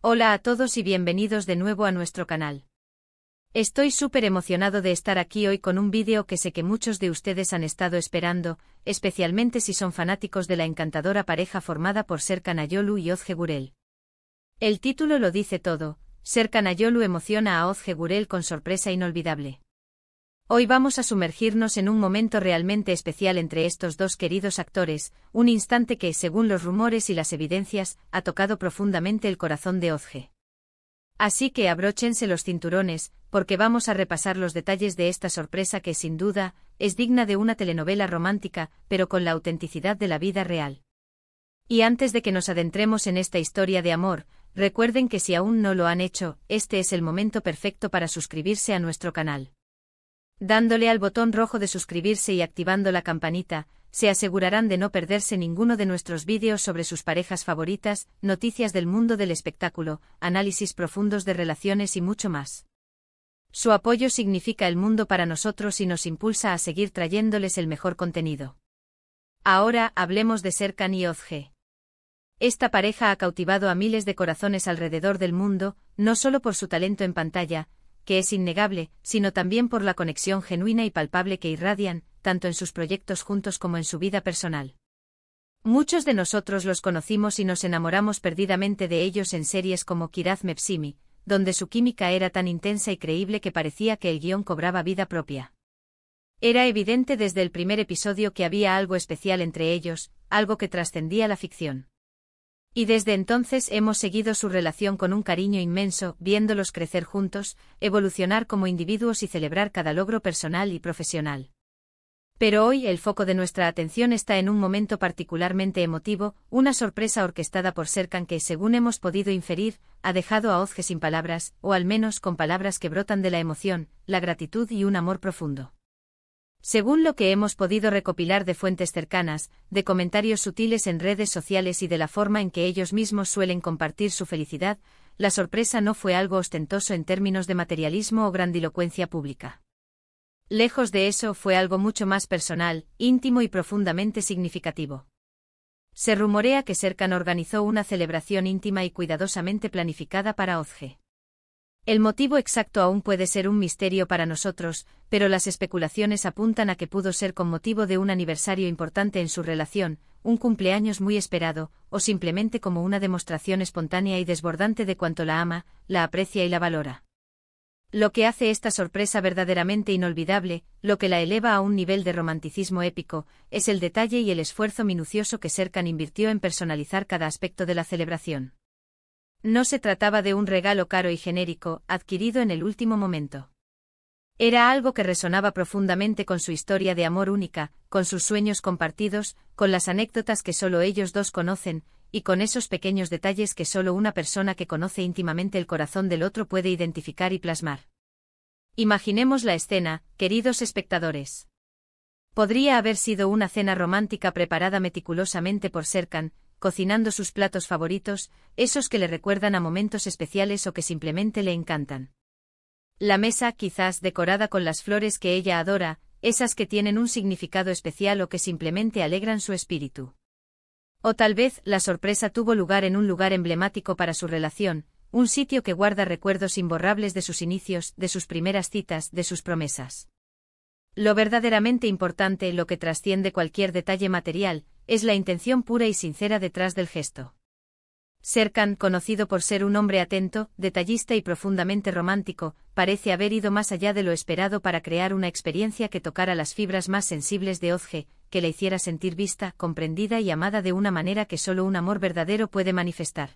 Hola a todos y bienvenidos de nuevo a nuestro canal. Estoy súper emocionado de estar aquí hoy con un vídeo que sé que muchos de ustedes han estado esperando, especialmente si son fanáticos de la encantadora pareja formada por Serkan Ayolu y Ozge Gürel. El título lo dice todo, Serkan Ayolu emociona a Ozge Gürel con sorpresa inolvidable. Hoy vamos a sumergirnos en un momento realmente especial entre estos dos queridos actores, un instante que, según los rumores y las evidencias, ha tocado profundamente el corazón de Ozge. Así que abróchense los cinturones, porque vamos a repasar los detalles de esta sorpresa que, sin duda, es digna de una telenovela romántica, pero con la autenticidad de la vida real. Y antes de que nos adentremos en esta historia de amor, recuerden que si aún no lo han hecho, este es el momento perfecto para suscribirse a nuestro canal. Dándole al botón rojo de suscribirse y activando la campanita, se asegurarán de no perderse ninguno de nuestros vídeos sobre sus parejas favoritas, noticias del mundo del espectáculo, análisis profundos de relaciones y mucho más. Su apoyo significa el mundo para nosotros y nos impulsa a seguir trayéndoles el mejor contenido. Ahora hablemos de Serkan y Ozge. Esta pareja ha cautivado a miles de corazones alrededor del mundo, no solo por su talento en pantalla, que es innegable, sino también por la conexión genuina y palpable que irradian, tanto en sus proyectos juntos como en su vida personal. Muchos de nosotros los conocimos y nos enamoramos perdidamente de ellos en series como Kiraz Mevsimi, donde su química era tan intensa y creíble que parecía que el guión cobraba vida propia. Era evidente desde el primer episodio que había algo especial entre ellos, algo que trascendía la ficción. Y desde entonces hemos seguido su relación con un cariño inmenso, viéndolos crecer juntos, evolucionar como individuos y celebrar cada logro personal y profesional. Pero hoy el foco de nuestra atención está en un momento particularmente emotivo, una sorpresa orquestada por Serkan que, según hemos podido inferir, ha dejado a Ozge sin palabras, o al menos con palabras que brotan de la emoción, la gratitud y un amor profundo. Según lo que hemos podido recopilar de fuentes cercanas, de comentarios sutiles en redes sociales y de la forma en que ellos mismos suelen compartir su felicidad, la sorpresa no fue algo ostentoso en términos de materialismo o grandilocuencia pública. Lejos de eso, fue algo mucho más personal, íntimo y profundamente significativo. Se rumorea que Serkan organizó una celebración íntima y cuidadosamente planificada para Ozge. El motivo exacto aún puede ser un misterio para nosotros, pero las especulaciones apuntan a que pudo ser con motivo de un aniversario importante en su relación, un cumpleaños muy esperado, o simplemente como una demostración espontánea y desbordante de cuánto la ama, la aprecia y la valora. Lo que hace esta sorpresa verdaderamente inolvidable, lo que la eleva a un nivel de romanticismo épico, es el detalle y el esfuerzo minucioso que Serkan invirtió en personalizar cada aspecto de la celebración. No se trataba de un regalo caro y genérico, adquirido en el último momento. Era algo que resonaba profundamente con su historia de amor única, con sus sueños compartidos, con las anécdotas que solo ellos dos conocen, y con esos pequeños detalles que solo una persona que conoce íntimamente el corazón del otro puede identificar y plasmar. Imaginemos la escena, queridos espectadores. Podría haber sido una cena romántica preparada meticulosamente por Serkan, cocinando sus platos favoritos, esos que le recuerdan a momentos especiales o que simplemente le encantan. La mesa, quizás decorada con las flores que ella adora, esas que tienen un significado especial o que simplemente alegran su espíritu. O tal vez la sorpresa tuvo lugar en un lugar emblemático para su relación, un sitio que guarda recuerdos imborrables de sus inicios, de sus primeras citas, de sus promesas. Lo verdaderamente importante, lo que trasciende cualquier detalle material, es la intención pura y sincera detrás del gesto. Serkan, conocido por ser un hombre atento, detallista y profundamente romántico, parece haber ido más allá de lo esperado para crear una experiencia que tocara las fibras más sensibles de Ozge, que la hiciera sentir vista, comprendida y amada de una manera que solo un amor verdadero puede manifestar.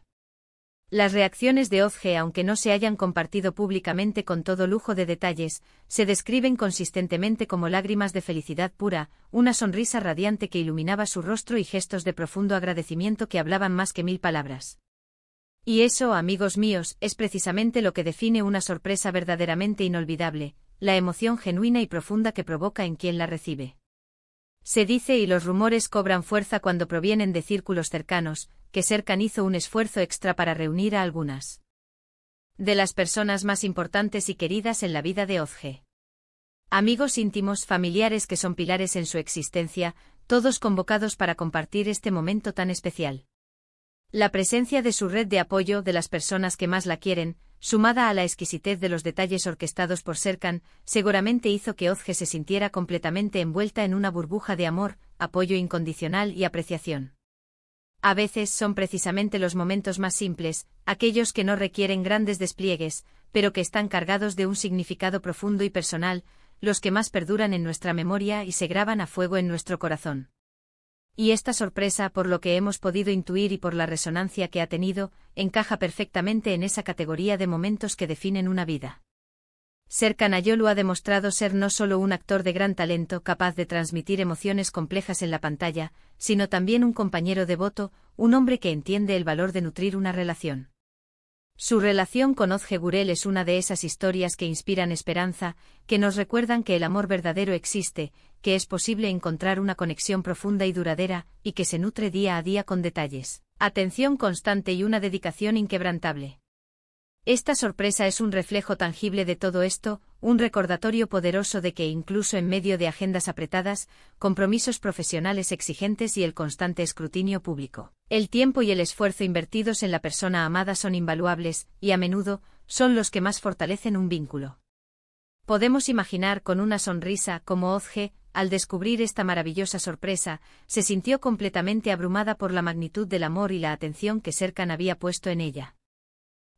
Las reacciones de Ozge, aunque no se hayan compartido públicamente con todo lujo de detalles, se describen consistentemente como lágrimas de felicidad pura, una sonrisa radiante que iluminaba su rostro y gestos de profundo agradecimiento que hablaban más que 1000 palabras. Y eso, amigos míos, es precisamente lo que define una sorpresa verdaderamente inolvidable, la emoción genuina y profunda que provoca en quien la recibe. Se dice y los rumores cobran fuerza cuando provienen de círculos cercanos, que Serkan hizo un esfuerzo extra para reunir a algunas de las personas más importantes y queridas en la vida de Ozge. Amigos íntimos, familiares que son pilares en su existencia, todos convocados para compartir este momento tan especial. La presencia de su red de apoyo de las personas que más la quieren, sumada a la exquisitez de los detalles orquestados por Serkan, seguramente hizo que Özge se sintiera completamente envuelta en una burbuja de amor, apoyo incondicional y apreciación. A veces son precisamente los momentos más simples, aquellos que no requieren grandes despliegues, pero que están cargados de un significado profundo y personal, los que más perduran en nuestra memoria y se graban a fuego en nuestro corazón. Y esta sorpresa, por lo que hemos podido intuir y por la resonancia que ha tenido, encaja perfectamente en esa categoría de momentos que definen una vida. Serkan Ayolu ha demostrado ser no solo un actor de gran talento capaz de transmitir emociones complejas en la pantalla, sino también un compañero devoto, un hombre que entiende el valor de nutrir una relación. Su relación con Özge Gürel es una de esas historias que inspiran esperanza, que nos recuerdan que el amor verdadero existe, que es posible encontrar una conexión profunda y duradera, y que se nutre día a día con detalles, atención constante y una dedicación inquebrantable. Esta sorpresa es un reflejo tangible de todo esto, un recordatorio poderoso de que incluso en medio de agendas apretadas, compromisos profesionales exigentes y el constante escrutinio público, el tiempo y el esfuerzo invertidos en la persona amada son invaluables, y a menudo, son los que más fortalecen un vínculo. Podemos imaginar con una sonrisa cómo Özge, al descubrir esta maravillosa sorpresa, se sintió completamente abrumada por la magnitud del amor y la atención que Serkan había puesto en ella.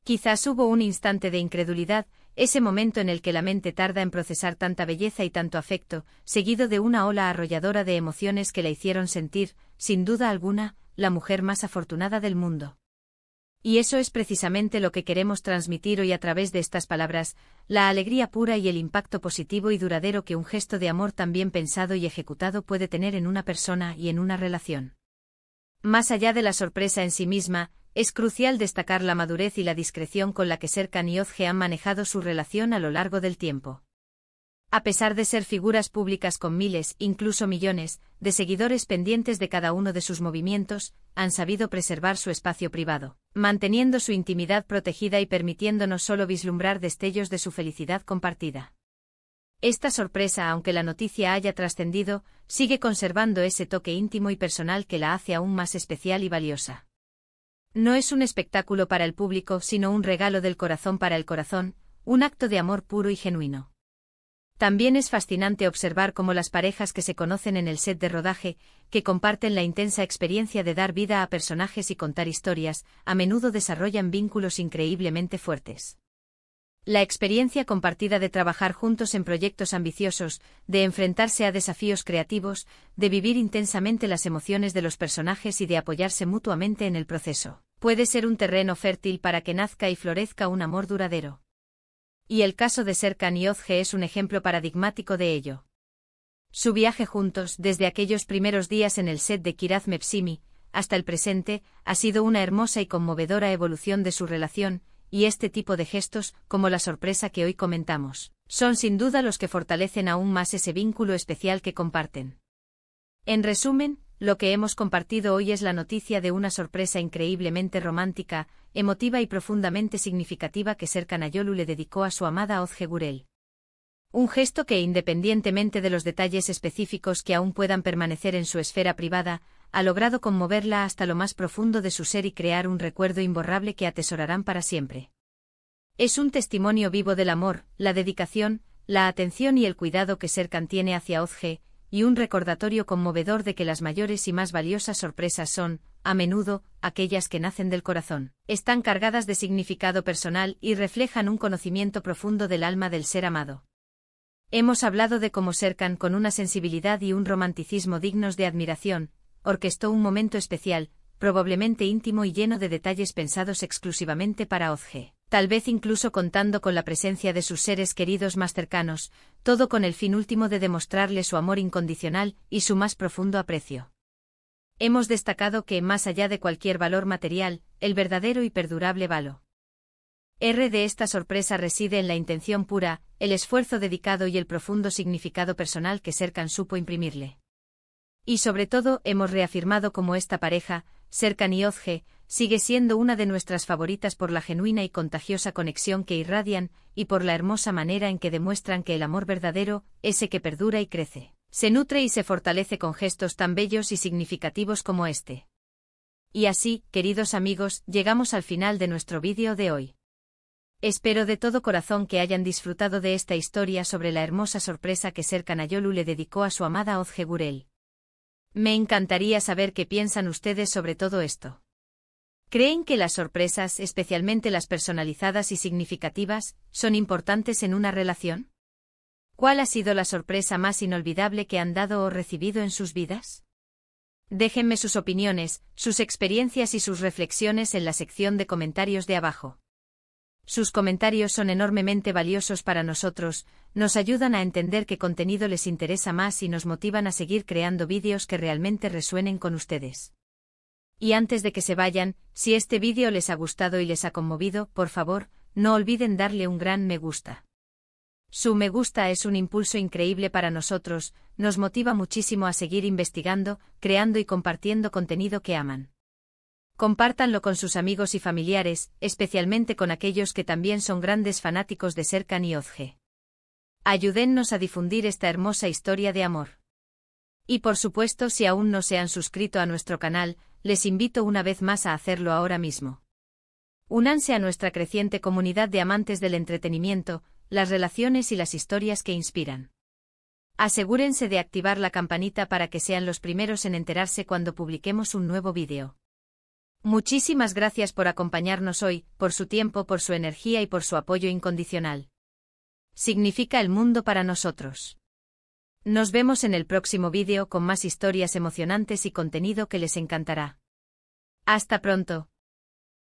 Quizás hubo un instante de incredulidad, ese momento en el que la mente tarda en procesar tanta belleza y tanto afecto, seguido de una ola arrolladora de emociones que la hicieron sentir, sin duda alguna, la mujer más afortunada del mundo. Y eso es precisamente lo que queremos transmitir hoy a través de estas palabras, la alegría pura y el impacto positivo y duradero que un gesto de amor tan bien pensado y ejecutado puede tener en una persona y en una relación. Más allá de la sorpresa en sí misma, es crucial destacar la madurez y la discreción con la que Serkan y Özge han manejado su relación a lo largo del tiempo. A pesar de ser figuras públicas con miles, incluso millones, de seguidores pendientes de cada uno de sus movimientos, han sabido preservar su espacio privado, manteniendo su intimidad protegida y permitiéndonos solo vislumbrar destellos de su felicidad compartida. Esta sorpresa, aunque la noticia haya trascendido, sigue conservando ese toque íntimo y personal que la hace aún más especial y valiosa. No es un espectáculo para el público, sino un regalo del corazón para el corazón, un acto de amor puro y genuino. También es fascinante observar cómo las parejas que se conocen en el set de rodaje, que comparten la intensa experiencia de dar vida a personajes y contar historias, a menudo desarrollan vínculos increíblemente fuertes. La experiencia compartida de trabajar juntos en proyectos ambiciosos, de enfrentarse a desafíos creativos, de vivir intensamente las emociones de los personajes y de apoyarse mutuamente en el proceso, puede ser un terreno fértil para que nazca y florezca un amor duradero. Y el caso de Serkan y Özge es un ejemplo paradigmático de ello. Su viaje juntos, desde aquellos primeros días en el set de Kiraz Mevsimi, hasta el presente, ha sido una hermosa y conmovedora evolución de su relación, y este tipo de gestos, como la sorpresa que hoy comentamos, son sin duda los que fortalecen aún más ese vínculo especial que comparten. En resumen, lo que hemos compartido hoy es la noticia de una sorpresa increíblemente romántica, emotiva y profundamente significativa que Serkan Ayolu le dedicó a su amada Özge Gürel. Un gesto que, independientemente de los detalles específicos que aún puedan permanecer en su esfera privada, ha logrado conmoverla hasta lo más profundo de su ser y crear un recuerdo imborrable que atesorarán para siempre. Es un testimonio vivo del amor, la dedicación, la atención y el cuidado que Serkan tiene hacia Özge, y un recordatorio conmovedor de que las mayores y más valiosas sorpresas son, a menudo, aquellas que nacen del corazón, están cargadas de significado personal y reflejan un conocimiento profundo del alma del ser amado. Hemos hablado de cómo Serkan, con una sensibilidad y un romanticismo dignos de admiración, orquestó un momento especial, probablemente íntimo y lleno de detalles pensados exclusivamente para Özge, tal vez incluso contando con la presencia de sus seres queridos más cercanos, todo con el fin último de demostrarle su amor incondicional y su más profundo aprecio. Hemos destacado que, más allá de cualquier valor material, el verdadero y perdurable valor de esta sorpresa reside en la intención pura, el esfuerzo dedicado y el profundo significado personal que Serkan supo imprimirle. Y sobre todo, hemos reafirmado cómo esta pareja, Serkan y Özge, sigue siendo una de nuestras favoritas por la genuina y contagiosa conexión que irradian, y por la hermosa manera en que demuestran que el amor verdadero, ese que perdura y crece, se nutre y se fortalece con gestos tan bellos y significativos como este. Y así, queridos amigos, llegamos al final de nuestro vídeo de hoy. Espero de todo corazón que hayan disfrutado de esta historia sobre la hermosa sorpresa que Serkan Ayolu le dedicó a su amada Özge Gürel. Me encantaría saber qué piensan ustedes sobre todo esto. ¿Creen que las sorpresas, especialmente las personalizadas y significativas, son importantes en una relación? ¿Cuál ha sido la sorpresa más inolvidable que han dado o recibido en sus vidas? Déjenme sus opiniones, sus experiencias y sus reflexiones en la sección de comentarios de abajo. Sus comentarios son enormemente valiosos para nosotros, nos ayudan a entender qué contenido les interesa más y nos motivan a seguir creando vídeos que realmente resuenen con ustedes. Y antes de que se vayan, si este vídeo les ha gustado y les ha conmovido, por favor, no olviden darle un gran me gusta. Su me gusta es un impulso increíble para nosotros, nos motiva muchísimo a seguir investigando, creando y compartiendo contenido que aman. Compártanlo con sus amigos y familiares, especialmente con aquellos que también son grandes fanáticos de Serkan y Özge. Ayúdennos a difundir esta hermosa historia de amor. Y por supuesto, si aún no se han suscrito a nuestro canal, les invito una vez más a hacerlo ahora mismo. Únanse a nuestra creciente comunidad de amantes del entretenimiento, las relaciones y las historias que inspiran. Asegúrense de activar la campanita para que sean los primeros en enterarse cuando publiquemos un nuevo vídeo. Muchísimas gracias por acompañarnos hoy, por su tiempo, por su energía y por su apoyo incondicional. Significa el mundo para nosotros. Nos vemos en el próximo vídeo con más historias emocionantes y contenido que les encantará. Hasta pronto.